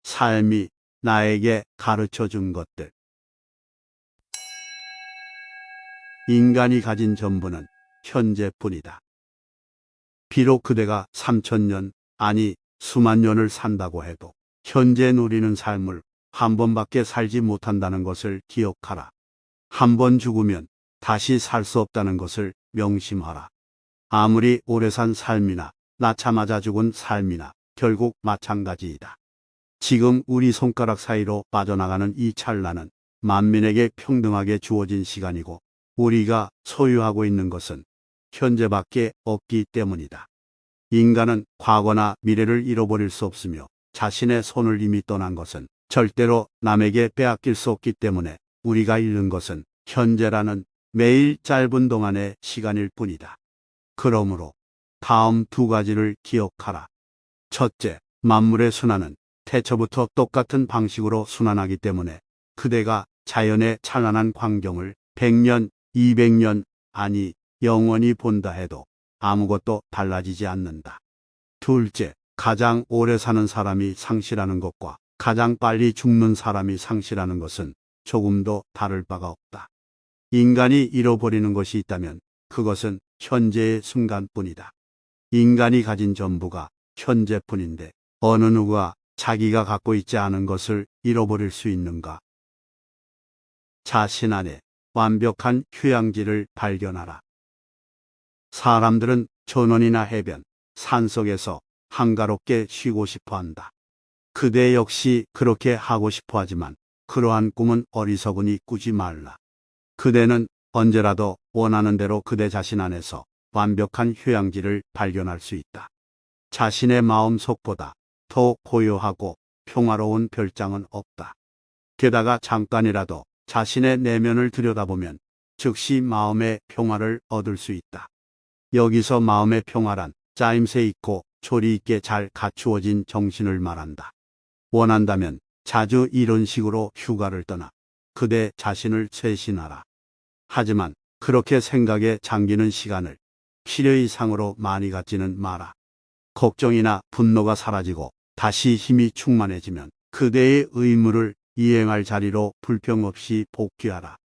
삶이 나에게 가르쳐 준 것들. 인간이 가진 전부는 현재뿐이다. 비록 그대가 3000년, 아니 수만 년을 산다고 해도 현재 누리는 삶을 한 번밖에 살지 못한다는 것을 기억하라. 한 번 죽으면 다시 살 수 없다는 것을 명심하라. 아무리 오래 산 삶이나 낳자마자 죽은 삶이나 결국 마찬가지이다. 지금 우리 손가락 사이로 빠져나가는 이 찰나는 만민에게 평등하게 주어진 시간이고 우리가 소유하고 있는 것은 현재밖에 없기 때문이다. 인간은 과거나 미래를 잃어버릴 수 없으며 자신의 손을 이미 떠난 것은 절대로 남에게 빼앗길 수 없기 때문에 우리가 잃는 것은 현재라는 매일 짧은 동안의 시간일 뿐이다. 그러므로 다음 두 가지를 기억하라. 첫째, 만물의 순환은 태초부터 똑같은 방식으로 순환하기 때문에 그대가 자연의 찬란한 광경을 100년, 200년, 아니 영원히 본다 해도 아무것도 달라지지 않는다. 둘째, 가장 오래 사는 사람이 상실하는 것과 가장 빨리 죽는 사람이 상실하는 것은 조금도 다를 바가 없다. 인간이 잃어버리는 것이 있다면 그것은 현재의 순간뿐이다. 인간이 가진 전부가 현재뿐인데 어느 누가 자기가 갖고 있지 않은 것을 잃어버릴 수 있는가? 자신 안에 완벽한 휴양지를 발견하라. 사람들은 전원이나 해변, 산속에서 한가롭게 쉬고 싶어 한다. 그대 역시 그렇게 하고 싶어 하지만 그러한 꿈은 어리석으니 꾸지 말라. 그대는 언제라도 원하는 대로 그대 자신 안에서 완벽한 휴양지를 발견할 수 있다. 자신의 마음 속보다 더 고요하고 평화로운 별장은 없다. 게다가 잠깐이라도 자신의 내면을 들여다보면 즉시 마음의 평화를 얻을 수 있다. 여기서 마음의 평화란 짜임새 있고 조리 있게 잘 갖추어진 정신을 말한다. 원한다면 자주 이런 식으로 휴가를 떠나 그대 자신을 쇄신하라. 하지만 그렇게 생각에 잠기는 시간을 필요 이상으로 많이 갖지는 마라. 걱정이나 분노가 사라지고 다시 힘이 충만해지면 그대의 의무를 이행할 자리로 불평 없이 복귀하라.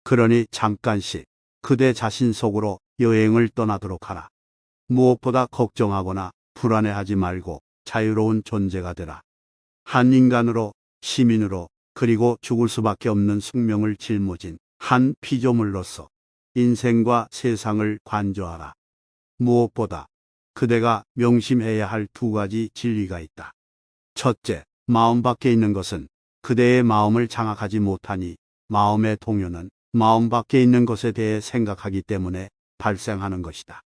그러니 잠깐씩 그대 자신 속으로 여행을 떠나도록 하라. 무엇보다 걱정하거나 불안해하지 말고 자유로운 존재가 되라. 한 인간으로, 시민으로, 그리고 죽을 수밖에 없는 숙명을 짊어진 한 피조물로서 인생과 세상을 관조하라. 무엇보다 그대가 명심해야 할 두 가지 진리가 있다. 첫째, 마음 밖에 있는 것은 그대의 마음을 장악하지 못하니 마음의 동요는 마음 밖에 있는 것에 대해 생각하기 때문에 발생하는 것이다.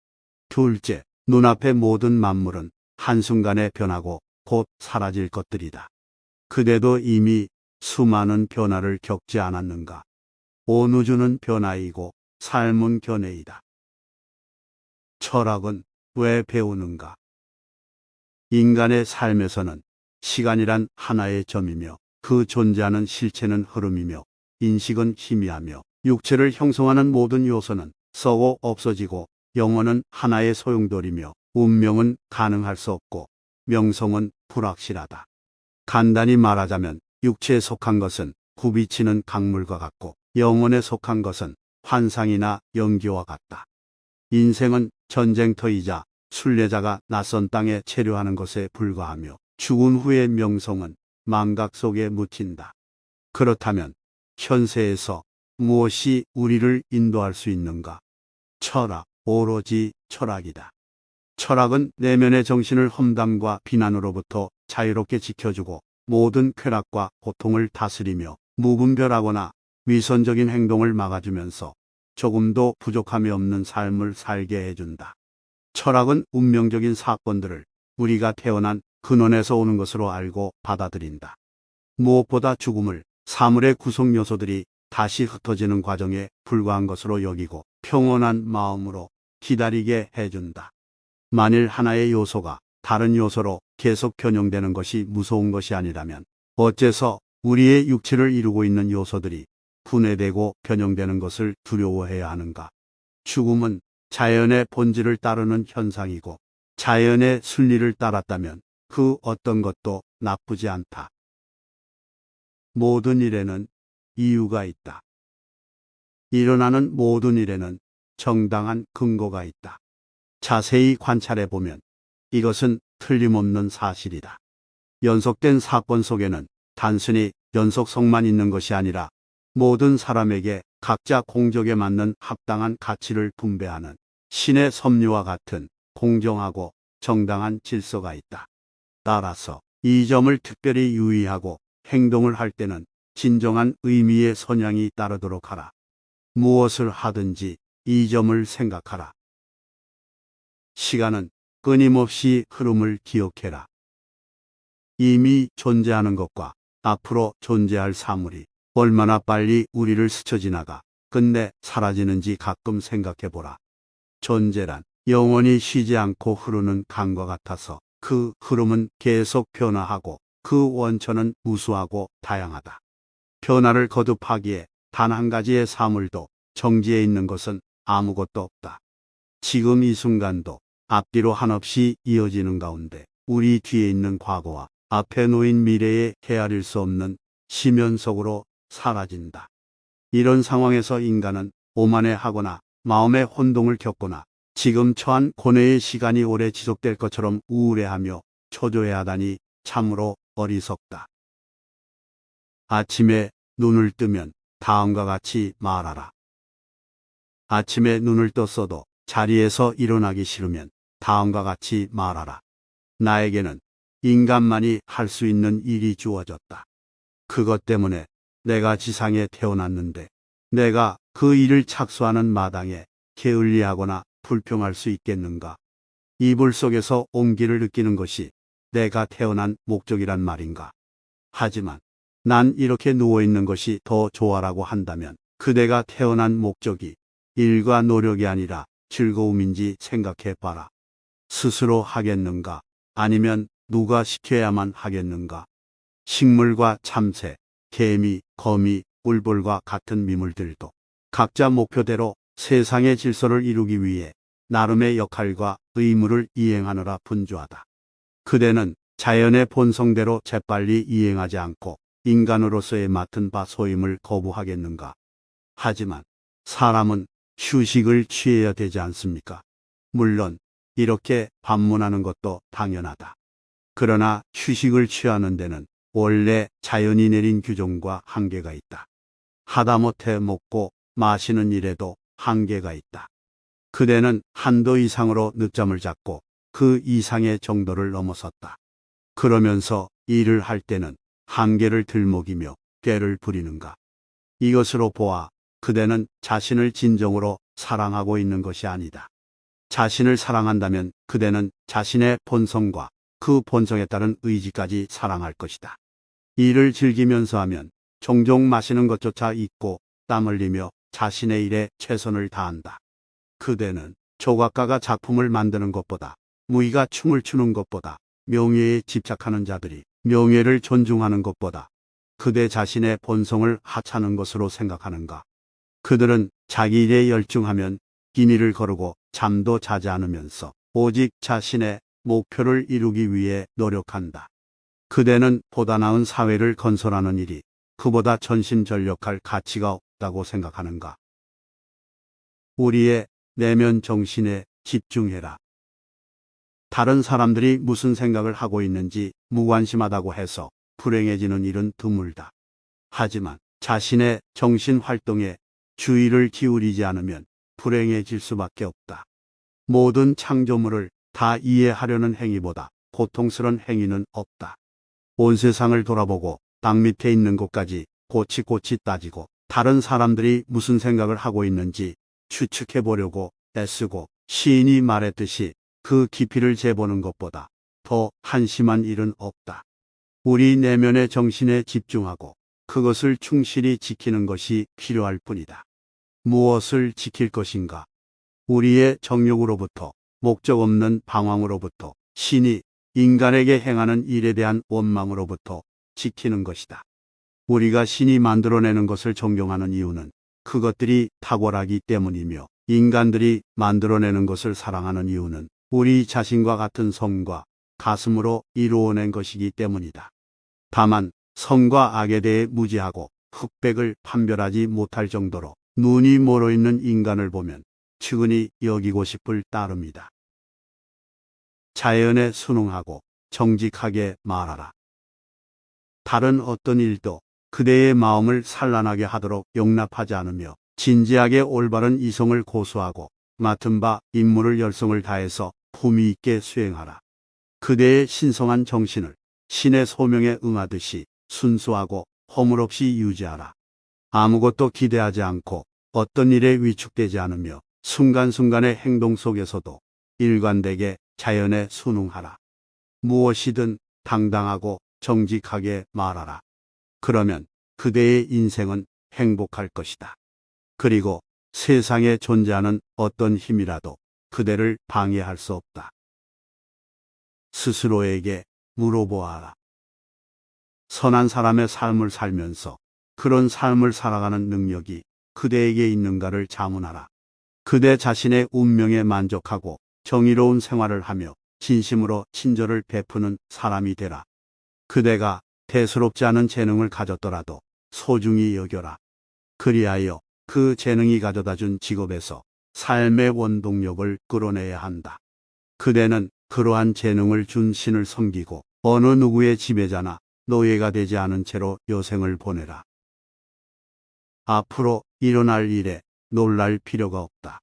둘째, 눈앞의 모든 만물은 한순간에 변하고 곧 사라질 것들이다. 그대도 이미 수많은 변화를 겪지 않았는가? 온 우주는 변화이고 삶은 견해이다. 철학은 왜 배우는가? 인간의 삶에서는 시간이란 하나의 점이며 그 존재하는 실체는 흐름이며 인식은 희미하며 육체를 형성하는 모든 요소는 썩어 없어지고 영혼은 하나의 소용돌이며 운명은 가능할 수 없고 명성은 불확실하다. 간단히 말하자면 육체에 속한 것은 굽이치는 강물과 같고 영혼에 속한 것은 환상이나 연기와 같다. 인생은 전쟁터이자 순례자가 낯선 땅에 체류하는 것에 불과하며 죽은 후의 명성은 망각 속에 묻힌다. 그렇다면 현세에서 무엇이 우리를 인도할 수 있는가? 철학, 오로지 철학이다. 철학은 내면의 정신을 험담과 비난으로부터 자유롭게 지켜주고 모든 쾌락과 고통을 다스리며 무분별하거나 위선적인 행동을 막아주면서 조금도 부족함이 없는 삶을 살게 해준다. 철학은 운명적인 사건들을 우리가 태어난 근원에서 오는 것으로 알고 받아들인다. 무엇보다 죽음을 사물의 구성 요소들이 다시 흩어지는 과정에 불과한 것으로 여기고 평온한 마음으로 기다리게 해준다. 만일 하나의 요소가 다른 요소로 계속 변형되는 것이 무서운 것이 아니라면 어째서 우리의 육체를 이루고 있는 요소들이 분해되고 변형되는 것을 두려워해야 하는가? 죽음은 자연의 본질을 따르는 현상이고 자연의 순리를 따랐다면 그 어떤 것도 나쁘지 않다. 모든 일에는 이유가 있다. 일어나는 모든 일에는 정당한 근거가 있다. 자세히 관찰해 보면 이것은 틀림없는 사실이다. 연속된 사건 속에는 단순히 연속성만 있는 것이 아니라 모든 사람에게 각자 공적에 맞는 합당한 가치를 분배하는 신의 섭리와 같은 공정하고 정당한 질서가 있다. 따라서 이 점을 특별히 유의하고 행동을 할 때는 진정한 의미의 선양이 따르도록 하라. 무엇을 하든지 이 점을 생각하라. 시간은 끊임없이 흐름을 기억해라. 이미 존재하는 것과 앞으로 존재할 사물이 얼마나 빨리 우리를 스쳐 지나가 끝내 사라지는지 가끔 생각해 보라. 존재란 영원히 쉬지 않고 흐르는 강과 같아서 그 흐름은 계속 변화하고 그 원천은 무수하고 다양하다. 변화를 거듭하기에 단 한 가지의 사물도 정지해 있는 것은 아무것도 없다. 지금 이 순간도 앞뒤로 한없이 이어지는 가운데 우리 뒤에 있는 과거와 앞에 놓인 미래에 헤아릴 수 없는 심연 속으로 사라진다. 이런 상황에서 인간은 오만해하거나 마음의 혼동을 겪거나 지금 처한 고뇌의 시간이 오래 지속될 것처럼 우울해하며 초조해하다니 참으로 어리석다. 아침에 눈을 뜨면 다음과 같이 말하라. 아침에 눈을 떴어도 자리에서 일어나기 싫으면 다음과 같이 말하라. 나에게는 인간만이 할 수 있는 일이 주어졌다. 그것 때문에 내가 지상에 태어났는데 내가 그 일을 착수하는 마당에 게을리하거나 불평할 수 있겠는가? 이불 속에서 온기를 느끼는 것이 내가 태어난 목적이란 말인가? 하지만 난 이렇게 누워있는 것이 더 좋아라고 한다면 그대가 태어난 목적이 일과 노력이 아니라 즐거움인지 생각해 봐라. 스스로 하겠는가? 아니면 누가 시켜야만 하겠는가? 식물과 참새, 개미, 거미, 꿀벌과 같은 미물들도 각자 목표대로 세상의 질서를 이루기 위해 나름의 역할과 의무를 이행하느라 분주하다. 그대는 자연의 본성대로 재빨리 이행하지 않고 인간으로서의 맡은 바 소임을 거부하겠는가? 하지만 사람은 휴식을 취해야 되지 않습니까? 물론 이렇게 반문하는 것도 당연하다. 그러나 휴식을 취하는 데는 원래 자연이 내린 규정과 한계가 있다. 하다못해 먹고 마시는 일에도 한계가 있다. 그대는 한도 이상으로 늦잠을 잤고 그 이상의 정도를 넘어섰다. 그러면서 일을 할 때는 한계를 들먹이며 꾀를 부리는가? 이것으로 보아 그대는 자신을 진정으로 사랑하고 있는 것이 아니다. 자신을 사랑한다면 그대는 자신의 본성과 그 본성에 따른 의지까지 사랑할 것이다. 일을 즐기면서 하면 종종 마시는 것조차 잊고 땀 흘리며 자신의 일에 최선을 다한다. 그대는 조각가가 작품을 만드는 것보다 무희가 춤을 추는 것보다 명예에 집착하는 자들이 명예를 존중하는 것보다 그대 자신의 본성을 하찮은 것으로 생각하는가? 그들은 자기 일에 열중하면 기미를 거르고 잠도 자지 않으면서 오직 자신의 목표를 이루기 위해 노력한다. 그대는 보다 나은 사회를 건설하는 일이 그보다 전심전력할 가치가 없다고 생각하는가? 우리의 내면 정신에 집중해라. 다른 사람들이 무슨 생각을 하고 있는지 무관심하다고 해서 불행해지는 일은 드물다. 하지만 자신의 정신 활동에 주의를 기울이지 않으면 불행해질 수밖에 없다. 모든 창조물을 다 이해하려는 행위보다 고통스러운 행위는 없다. 온 세상을 돌아보고 땅 밑에 있는 곳까지 꼬치꼬치 따지고 다른 사람들이 무슨 생각을 하고 있는지 추측해 보려고 애쓰고 시인이 말했듯이 그 깊이를 재보는 것보다 더 한심한 일은 없다. 우리 내면의 정신에 집중하고 그것을 충실히 지키는 것이 필요할 뿐이다. 무엇을 지킬 것인가? 우리의 정욕으로부터, 목적 없는 방황으로부터, 신이 인간에게 행하는 일에 대한 원망으로부터 지키는 것이다. 우리가 신이 만들어내는 것을 존경하는 이유는 그것들이 탁월하기 때문이며 인간들이 만들어내는 것을 사랑하는 이유는 우리 자신과 같은 성과 가슴으로 이루어낸 것이기 때문이다. 다만 선과 악에 대해 무지하고 흑백을 판별하지 못할 정도로 눈이 멀어 있는 인간을 보면 측은히 여기고 싶을 따름이다. 자연에 순응하고 정직하게 말하라. 다른 어떤 일도 그대의 마음을 산란하게 하도록 용납하지 않으며 진지하게 올바른 이성을 고수하고 맡은 바 임무를 열성을 다해서 품위 있게 수행하라. 그대의 신성한 정신을 신의 소명에 응하듯이 순수하고 허물 없이 유지하라. 아무것도 기대하지 않고 어떤 일에 위축되지 않으며 순간순간의 행동 속에서도 일관되게 자연에 순응하라. 무엇이든 당당하고 정직하게 말하라. 그러면 그대의 인생은 행복할 것이다. 그리고 세상에 존재하는 어떤 힘이라도 그대를 방해할 수 없다. 스스로에게 물어보아라. 선한 사람의 삶을 살면서 그런 삶을 살아가는 능력이 그대에게 있는가를 자문하라. 그대 자신의 운명에 만족하고 정의로운 생활을 하며 진심으로 친절을 베푸는 사람이 되라. 그대가 대수롭지 않은 재능을 가졌더라도 소중히 여겨라. 그리하여 그 재능이 가져다준 직업에서 삶의 원동력을 끌어내야 한다. 그대는 그러한 재능을 준 신을 섬기고 어느 누구의 지배자나 노예가 되지 않은 채로 여생을 보내라. 앞으로 일어날 일에 놀랄 필요가 없다.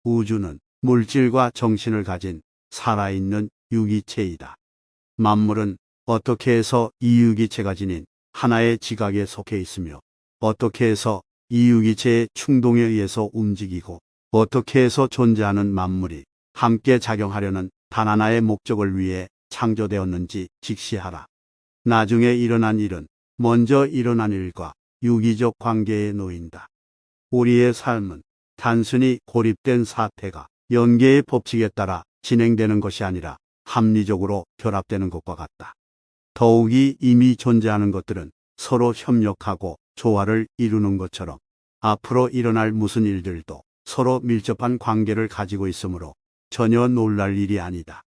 우주는 물질과 정신을 가진 살아있는 유기체이다. 만물은 어떻게 해서 이 유기체가 지닌 하나의 지각에 속해 있으며 어떻게 해서 이 유기체의 충동에 의해서 움직이고 어떻게 해서 존재하는 만물이 함께 작용하려는 단 하나의 목적을 위해 창조되었는지 직시하라. 나중에 일어난 일은 먼저 일어난 일과 유기적 관계에 놓인다. 우리의 삶은 단순히 고립된 사태가 연계의 법칙에 따라 진행되는 것이 아니라 합리적으로 결합되는 것과 같다. 더욱이 이미 존재하는 것들은 서로 협력하고 조화를 이루는 것처럼 앞으로 일어날 무슨 일들도 서로 밀접한 관계를 가지고 있으므로 전혀 놀랄 일이 아니다.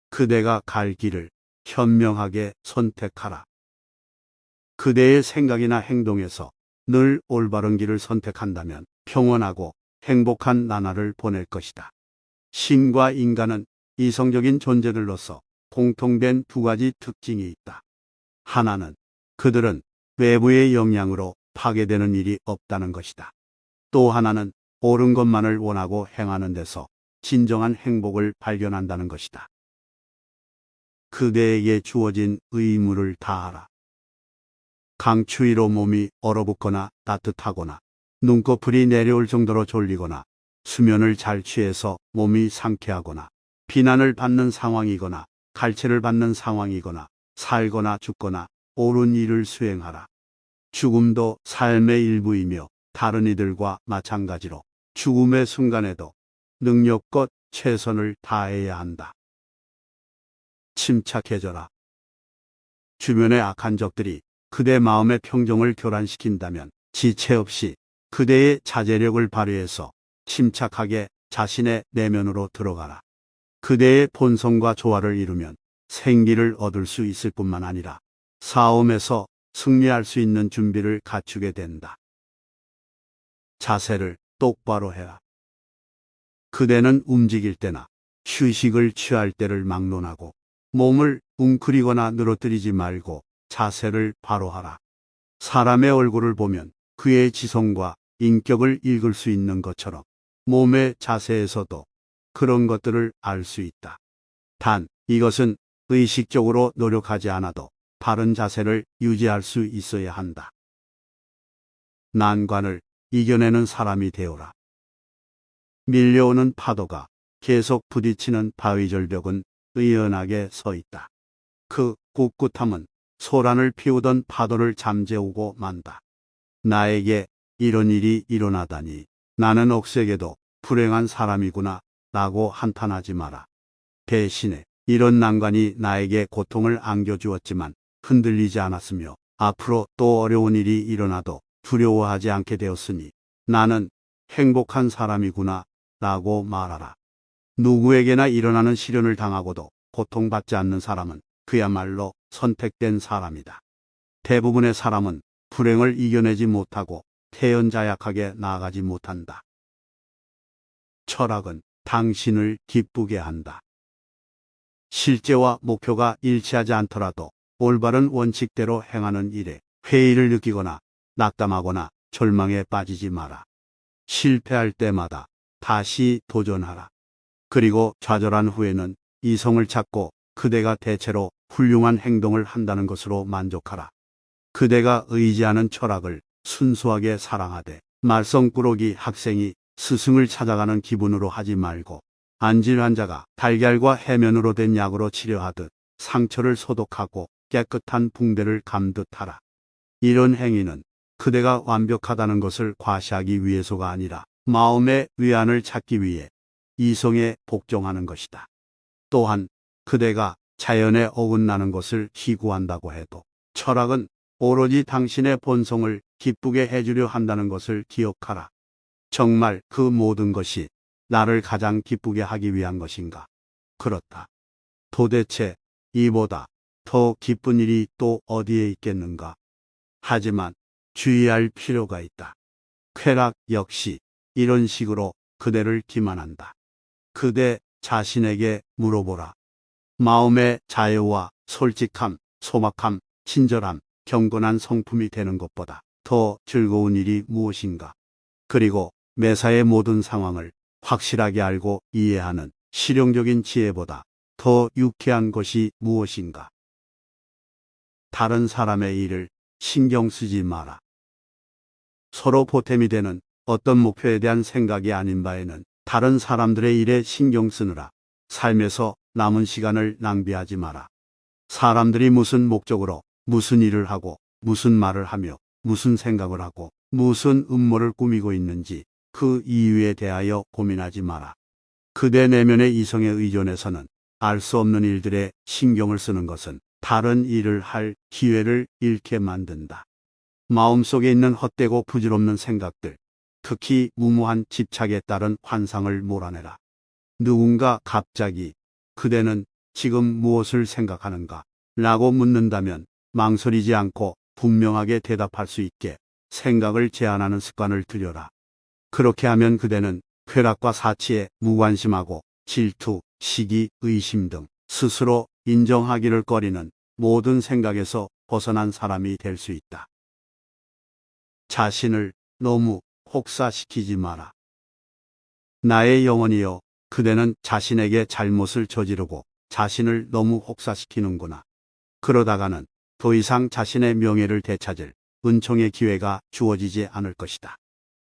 그대가 갈 길을 현명하게 선택하라. 그대의 생각이나 행동에서 늘 올바른 길을 선택한다면 평온하고 행복한 나날을 보낼 것이다. 신과 인간은 이성적인 존재들로서 공통된 두 가지 특징이 있다. 하나는 그들은 외부의 영향으로 파괴되는 일이 없다는 것이다. 또 하나는 옳은 것만을 원하고 행하는 데서 진정한 행복을 발견한다는 것이다. 그대에게 주어진 의무를 다하라. 강추위로 몸이 얼어붙거나 따뜻하거나 눈꺼풀이 내려올 정도로 졸리거나 수면을 잘 취해서 몸이 상쾌하거나 비난을 받는 상황이거나 갈채를 받는 상황이거나 살거나 죽거나 옳은 일을 수행하라. 죽음도 삶의 일부이며 다른 이들과 마찬가지로 죽음의 순간에도 능력껏 최선을 다해야 한다. 침착해져라. 주변의 악한 적들이 그대 마음의 평정을 교란시킨다면 지체 없이 그대의 자제력을 발휘해서 침착하게 자신의 내면으로 들어가라. 그대의 본성과 조화를 이루면 생기를 얻을 수 있을 뿐만 아니라 싸움에서 승리할 수 있는 준비를 갖추게 된다. 자세를 똑바로 해라. 그대는 움직일 때나 휴식을 취할 때를 막론하고 몸을 웅크리거나 늘어뜨리지 말고 자세를 바로 하라. 사람의 얼굴을 보면 그의 지성과 인격을 읽을 수 있는 것처럼 몸의 자세에서도 그런 것들을 알 수 있다. 단, 이것은 의식적으로 노력하지 않아도 바른 자세를 유지할 수 있어야 한다. 난관을 이겨내는 사람이 되어라. 밀려오는 파도가 계속 부딪히는 바위절벽은 의연하게 서 있다. 그 꿋꿋함은 소란을 피우던 파도를 잠재우고 만다. 나에게 이런 일이 일어나다니 나는 억세게도 불행한 사람이구나 라고 한탄하지 마라. 대신에 이런 난관이 나에게 고통을 안겨주었지만 흔들리지 않았으며 앞으로 또 어려운 일이 일어나도 두려워하지 않게 되었으니 나는 행복한 사람이구나 라고 말하라. 누구에게나 일어나는 시련을 당하고도 고통받지 않는 사람은 그야말로 선택된 사람이다. 대부분의 사람은 불행을 이겨내지 못하고 태연자약하게 나아가지 못한다. 철학은 당신을 기쁘게 한다. 실제와 목표가 일치하지 않더라도 올바른 원칙대로 행하는 일에 회의를 느끼거나 낙담하거나 절망에 빠지지 마라. 실패할 때마다 다시 도전하라. 그리고 좌절한 후에는 이성을 찾고 그대가 대체로 훌륭한 행동을 한다는 것으로 만족하라. 그대가 의지하는 철학을 순수하게 사랑하되 말썽꾸러기 학생이 스승을 찾아가는 기분으로 하지 말고 안질 환자가 달걀과 해면으로 된 약으로 치료하듯 상처를 소독하고 깨끗한 붕대를 감듯 하라. 이런 행위는 그대가 완벽하다는 것을 과시하기 위해서가 아니라 마음의 위안을 찾기 위해 이성에 복종하는 것이다. 또한 그대가 자연에 어긋나는 것을 희구한다고 해도 철학은 오로지 당신의 본성을 기쁘게 해주려 한다는 것을 기억하라. 정말 그 모든 것이 나를 가장 기쁘게 하기 위한 것인가? 그렇다. 도대체 이보다 더 기쁜 일이 또 어디에 있겠는가? 하지만 주의할 필요가 있다. 쾌락 역시 이런 식으로 그대를 기만한다. 그대 자신에게 물어보라. 마음의 자유와 솔직함, 소박함, 친절함, 경건한 성품이 되는 것보다 더 즐거운 일이 무엇인가? 그리고 매사의 모든 상황을 확실하게 알고 이해하는 실용적인 지혜보다 더 유쾌한 것이 무엇인가? 다른 사람의 일을 신경 쓰지 마라. 서로 보탬이 되는 어떤 목표에 대한 생각이 아닌 바에는 다른 사람들의 일에 신경 쓰느라 삶에서 남은 시간을 낭비하지 마라. 사람들이 무슨 목적으로 무슨 일을 하고 무슨 말을 하며 무슨 생각을 하고 무슨 음모를 꾸미고 있는지 그 이유에 대하여 고민하지 마라. 그대 내면의 이성에 의존해서는 알 수 없는 일들에 신경을 쓰는 것은 다른 일을 할 기회를 잃게 만든다. 마음속에 있는 헛되고 부질없는 생각들, 특히 무모한 집착에 따른 환상을 몰아내라. 누군가 갑자기 그대는 지금 무엇을 생각하는가? 라고 묻는다면 망설이지 않고 분명하게 대답할 수 있게 생각을 제한하는 습관을 들여라. 그렇게 하면 그대는 쾌락과 사치에 무관심하고 질투, 시기, 의심 등 스스로 인정하기를 꺼리는 모든 생각에서 벗어난 사람이 될 수 있다. 자신을 너무 혹사시키지 마라. 나의 영혼이여, 그대는 자신에게 잘못을 저지르고 자신을 너무 혹사시키는구나. 그러다가는 더 이상 자신의 명예를 되찾을 은총의 기회가 주어지지 않을 것이다.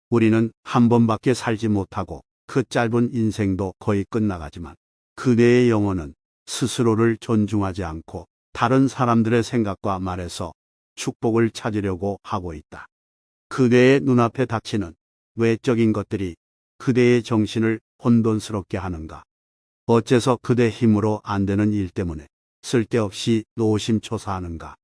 우리는 한 번밖에 살지 못하고 그 짧은 인생도 거의 끝나가지만 그대의 영혼은 스스로를 존중하지 않고 다른 사람들의 생각과 말에서 축복을 찾으려고 하고 있다. 그대의 눈앞에 닥치는 외적인 것들이 그대의 정신을 혼돈스럽게 하는가? 어째서 그대 힘으로 안 되는 일 때문에 쓸데없이 노심초사하는가?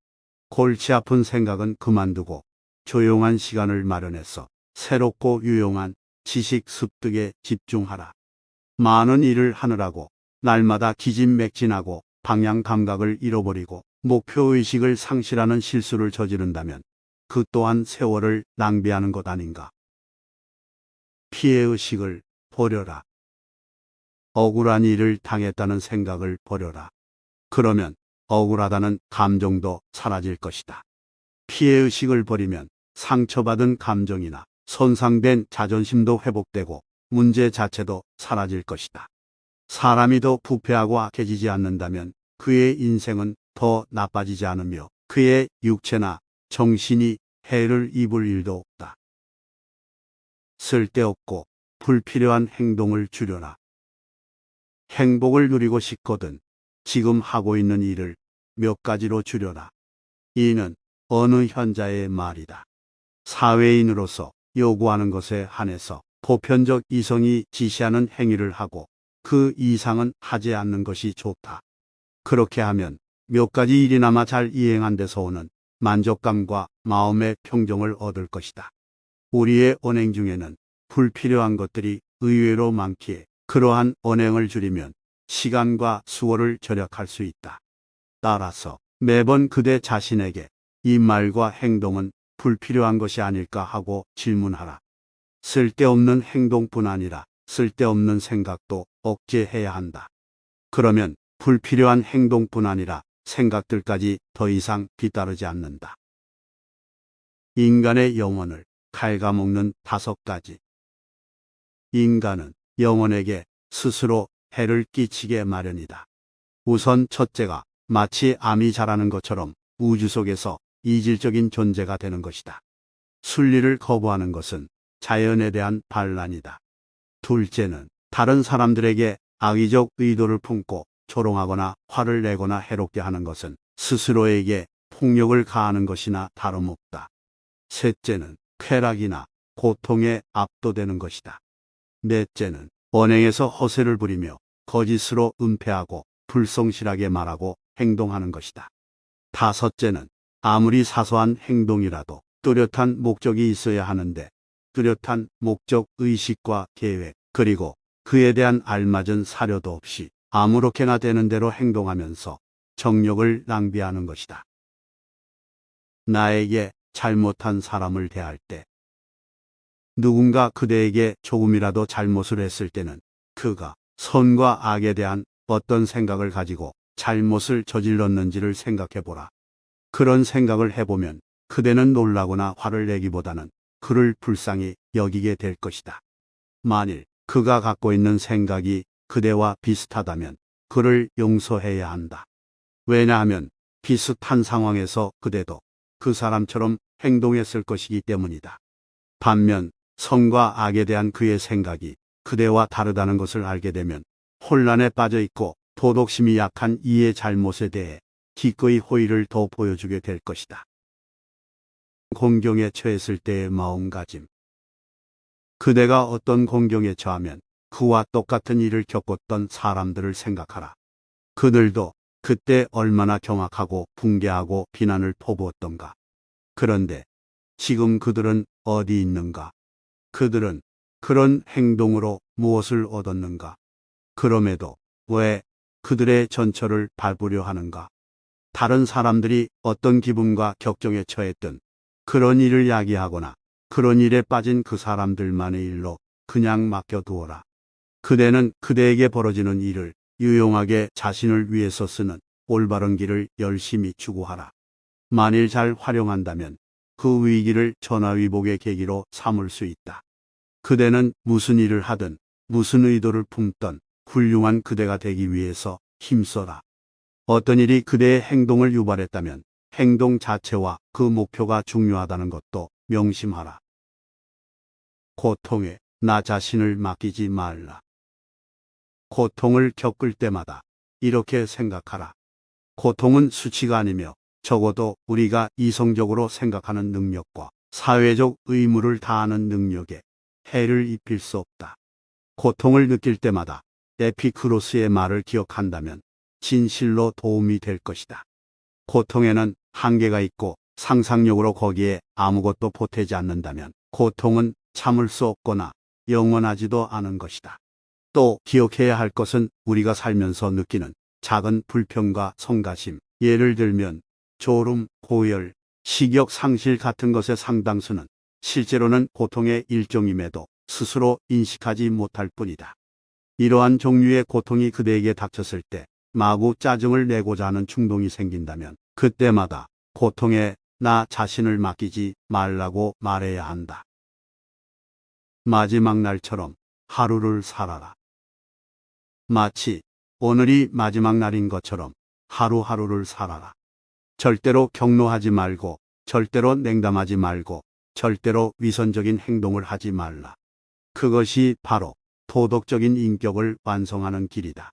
골치 아픈 생각은 그만두고 조용한 시간을 마련해서 새롭고 유용한 지식 습득에 집중하라. 많은 일을 하느라고 날마다 기진맥진하고 방향 감각을 잃어버리고 목표의식을 상실하는 실수를 저지른다면 그 또한 세월을 낭비하는 것 아닌가? 피해의식을 버려라. 억울한 일을 당했다는 생각을 버려라. 그러면 억울하다는 감정도 사라질 것이다. 피해의식을 버리면 상처받은 감정이나 손상된 자존심도 회복되고 문제 자체도 사라질 것이다. 사람이 더 부패하고 악해지지 않는다면 그의 인생은 더 나빠지지 않으며 그의 육체나 정신이 해를 입을 일도 없다. 쓸데없고 불필요한 행동을 줄여라. 행복을 누리고 싶거든 지금 하고 있는 일을 몇 가지로 줄여라. 이는 어느 현자의 말이다. 사회인으로서 요구하는 것에 한해서 보편적 이성이 지시하는 행위를 하고 그 이상은 하지 않는 것이 좋다. 그렇게 하면 몇 가지 일이나마 잘 이행한 데서 오는 만족감과 마음의 평정을 얻을 것이다. 우리의 언행 중에는 불필요한 것들이 의외로 많기에 그러한 언행을 줄이면 시간과 수고를 절약할 수 있다. 따라서 매번 그대 자신에게 이 말과 행동은 불필요한 것이 아닐까 하고 질문하라. 쓸데없는 행동뿐 아니라 쓸데없는 생각도 억제해야 한다. 그러면 불필요한 행동뿐 아니라 생각들까지 더 이상 뒤따르지 않는다. 인간의 영혼을 갉아먹는 5가지. 인간은 영혼에게 스스로 해를 끼치게 마련이다. 우선 첫째가 마치 암이 자라는 것처럼 우주 속에서 이질적인 존재가 되는 것이다. 순리를 거부하는 것은 자연에 대한 반란이다. 둘째는 다른 사람들에게 악의적 의도를 품고 조롱하거나 화를 내거나 해롭게 하는 것은 스스로에게 폭력을 가하는 것이나 다름없다. 셋째는 쾌락이나 고통에 압도되는 것이다. 넷째는 언행에서 허세를 부리며 거짓으로 은폐하고 불성실하게 말하고 행동하는 것이다. 다섯째는 아무리 사소한 행동이라도 뚜렷한 목적이 있어야 하는데 뚜렷한 목적 의식과 계획 그리고 그에 대한 알맞은 사료도 없이 아무렇게나 되는 대로 행동하면서 정력을 낭비하는 것이다. 나에게 잘못한 사람을 대할 때 누군가 그대에게 조금이라도 잘못을 했을 때는 그가 선과 악에 대한 어떤 생각을 가지고 잘못을 저질렀는지를 생각해 보라. 그런 생각을 해보면 그대는 놀라거나 화를 내기보다는 그를 불쌍히 여기게 될 것이다. 만일 그가 갖고 있는 생각이 그대와 비슷하다면 그를 용서해야 한다. 왜냐하면 비슷한 상황에서 그대도 그 사람처럼 행동했을 것이기 때문이다. 반면 선과 악에 대한 그의 생각이 그대와 다르다는 것을 알게 되면 혼란에 빠져 있고 도덕심이 약한 이의 잘못에 대해 기꺼이 호의를 더 보여주게 될 것이다. 공경에 처했을 때의 마음가짐. 그대가 어떤 공경에 처하면 그와 똑같은 일을 겪었던 사람들을 생각하라. 그들도 그때 얼마나 경악하고 붕괴하고 비난을 퍼부었던가. 그런데 지금 그들은 어디 있는가? 그들은 그런 행동으로 무엇을 얻었는가? 그럼에도 왜 그들의 전철을 밟으려 하는가? 다른 사람들이 어떤 기분과 격정에 처했든 그런 일을 야기하거나 그런 일에 빠진 그 사람들만의 일로 그냥 맡겨두어라. 그대는 그대에게 벌어지는 일을 유용하게 자신을 위해서 쓰는 올바른 길을 열심히 추구하라. 만일 잘 활용한다면 그 위기를 전화위복의 계기로 삼을 수 있다. 그대는 무슨 일을 하든 무슨 의도를 품던 훌륭한 그대가 되기 위해서 힘써라. 어떤 일이 그대의 행동을 유발했다면 행동 자체와 그 목표가 중요하다는 것도 명심하라. 고통에 나 자신을 맡기지 말라. 고통을 겪을 때마다 이렇게 생각하라. 고통은 수치가 아니며 적어도 우리가 이성적으로 생각하는 능력과 사회적 의무를 다하는 능력에 해를 입힐 수 없다. 고통을 느낄 때마다 에피쿠로스의 말을 기억한다면 진실로 도움이 될 것이다. 고통에는 한계가 있고 상상력으로 거기에 아무것도 보태지 않는다면 고통은 참을 수 없거나 영원하지도 않은 것이다. 또 기억해야 할 것은 우리가 살면서 느끼는 작은 불평과 성가심, 예를 들면 졸음, 고열, 식욕 상실 같은 것의 상당수는 실제로는 고통의 일종임에도 스스로 인식하지 못할 뿐이다. 이러한 종류의 고통이 그대에게 닥쳤을 때 마구 짜증을 내고자 하는 충동이 생긴다면 그때마다 고통에 나 자신을 맡기지 말라고 말해야 한다. 마지막 날처럼 하루를 살아라. 마치 오늘이 마지막 날인 것처럼 하루하루를 살아라. 절대로 격노하지 말고 절대로 냉담하지 말고 절대로 위선적인 행동을 하지 말라. 그것이 바로 도덕적인 인격을 완성하는 길이다.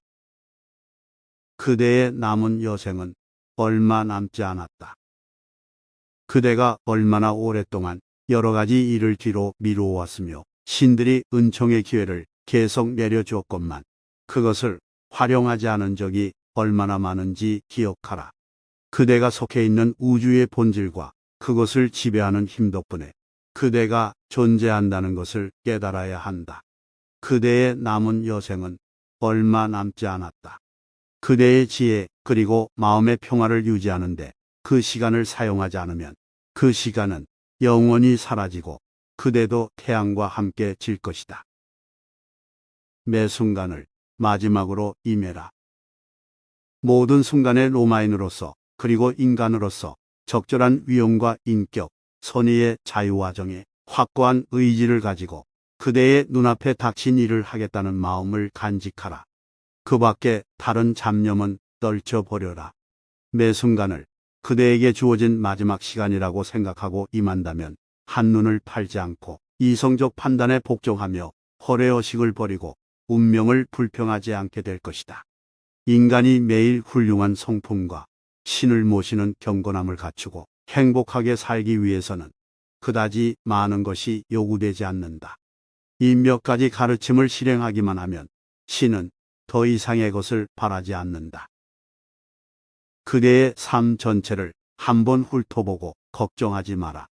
그대의 남은 여생은 얼마 남지 않았다. 그대가 얼마나 오랫동안 여러 가지 일을 뒤로 미루어왔으며 신들이 은총의 기회를 계속 내려주었건만 그것을 활용하지 않은 적이 얼마나 많은지 기억하라. 그대가 속해 있는 우주의 본질과 그것을 지배하는 힘 덕분에 그대가 존재한다는 것을 깨달아야 한다. 그대의 남은 여생은 얼마 남지 않았다. 그대의 지혜 그리고 마음의 평화를 유지하는데 그 시간을 사용하지 않으면 그 시간은 영원히 사라지고 그대도 태양과 함께 질 것이다. 매 순간을 마지막으로 임해라. 모든 순간의 로마인으로서 그리고 인간으로서 적절한 위엄과 인격, 선의의 자유와정에 확고한 의지를 가지고 그대의 눈앞에 닥친 일을 하겠다는 마음을 간직하라. 그 밖에 다른 잡념은 떨쳐버려라. 매 순간을 그대에게 주어진 마지막 시간이라고 생각하고 임한다면 한눈을 팔지 않고 이성적 판단에 복종하며 허례허식을 버리고 운명을 불평하지 않게 될 것이다. 인간이 매일 훌륭한 성품과 신을 모시는 경건함을 갖추고 행복하게 살기 위해서는 그다지 많은 것이 요구되지 않는다. 이 몇 가지 가르침을 실행하기만 하면 신은 더 이상의 것을 바라지 않는다. 그대의 삶 전체를 한번 훑어보고 걱정하지 마라.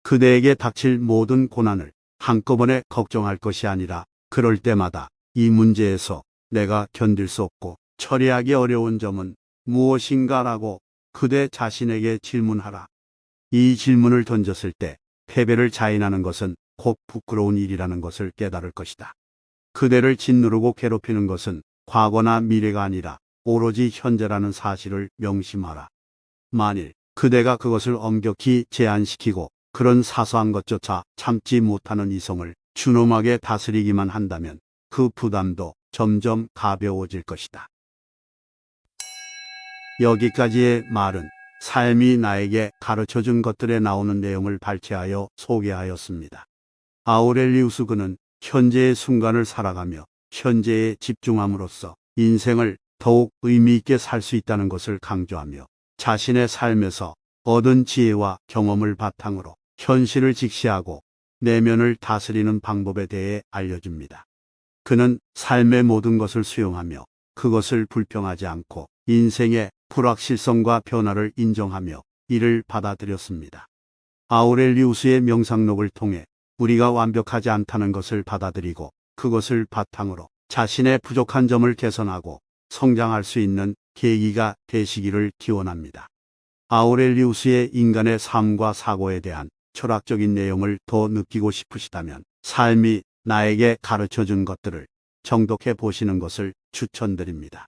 그대에게 닥칠 모든 고난을 한꺼번에 걱정할 것이 아니라 그럴 때마다 이 문제에서 내가 견딜 수 없고 처리하기 어려운 점은 무엇인가라고 그대 자신에게 질문하라. 이 질문을 던졌을 때 패배를 자인하는 것은 곧 부끄러운 일이라는 것을 깨달을 것이다. 그대를 짓누르고 괴롭히는 것은 과거나 미래가 아니라 오로지 현재라는 사실을 명심하라. 만일 그대가 그것을 엄격히 제한시키고 그런 사소한 것조차 참지 못하는 이성을 준엄하게 다스리기만 한다면 그 부담도 점점 가벼워질 것이다. 여기까지의 말은 삶이 나에게 가르쳐준 것들에 나오는 내용을 발췌하여 소개하였습니다. 아우렐리우스 그는 현재의 순간을 살아가며 현재에 집중함으로써 인생을 더욱 의미 있게 살 수 있다는 것을 강조하며 자신의 삶에서 얻은 지혜와 경험을 바탕으로 현실을 직시하고 내면을 다스리는 방법에 대해 알려줍니다. 그는 삶의 모든 것을 수용하며 그것을 불평하지 않고 인생의 불확실성과 변화를 인정하며 이를 받아들였습니다. 아우렐리우스의 명상록을 통해 우리가 완벽하지 않다는 것을 받아들이고 그것을 바탕으로 자신의 부족한 점을 개선하고 성장할 수 있는 계기가 되시기를 기원합니다. 아우렐리우스의 인간의 삶과 사고에 대한 철학적인 내용을 더 느끼고 싶으시다면 삶이 나에게 가르쳐준 것들을 정독해 보시는 것을 추천드립니다.